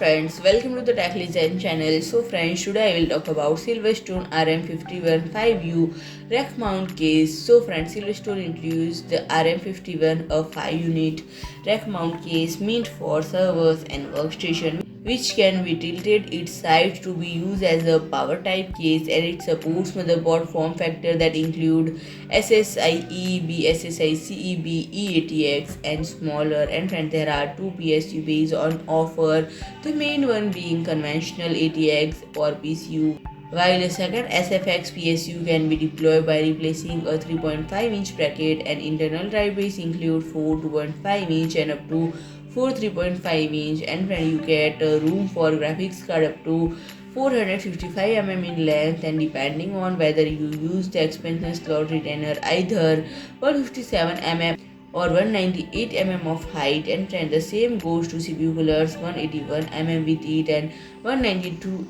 friends, welcome to the Tech Design channel. So friends, today I will talk about SilverStone RM51 5U rack mount case. So friends, SilverStone introduced the RM51, a 5-unit rack mount case meant for servers and workstation, which can be tilted its side to be used as a power type case, and it supports motherboard form factor that include SSI-EEB, SSI-CEB, E-ATX and smaller, and there are two PSU based on offer, the main one being conventional ATX or PSU, while a second SFX PSU can be deployed by replacing a 3.5-inch bracket, and internal driveways include 4 2.5-inch and up to 4 3.5-inch, and when you get room for graphics card up to 455 in length, and depending on whether you use the expansion slot retainer, either 157 or 198 of height, and the same goes to CPU coolers, 181 with it and 192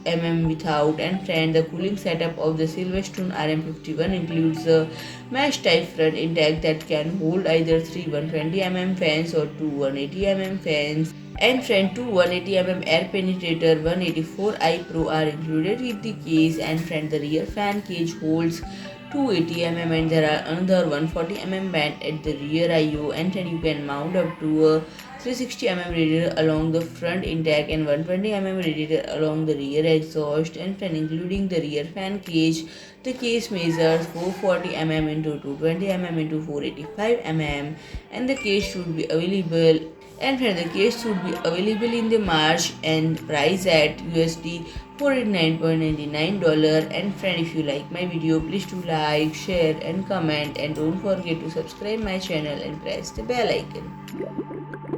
without, and the cooling setup of the SilverStone RM51 includes a mesh type front intake that can hold either 3 120 fans or 2 180 fans, and two 180 Air Penetrator 184i Pro are included with the case, and the rear fan cage holds 280 and there are another 140 band at the rear IO, and you can mount up to a 360 radiator along the front intake and 120 radiator along the rear exhaust, and including the rear fan cage. The case measures 440 into 220 into 485 and the case should be available. And the case should be available in the March and price at USD 489.99. And friend, if you like my video, please do like, share and comment, and don't forget to subscribe my channel and press the bell icon.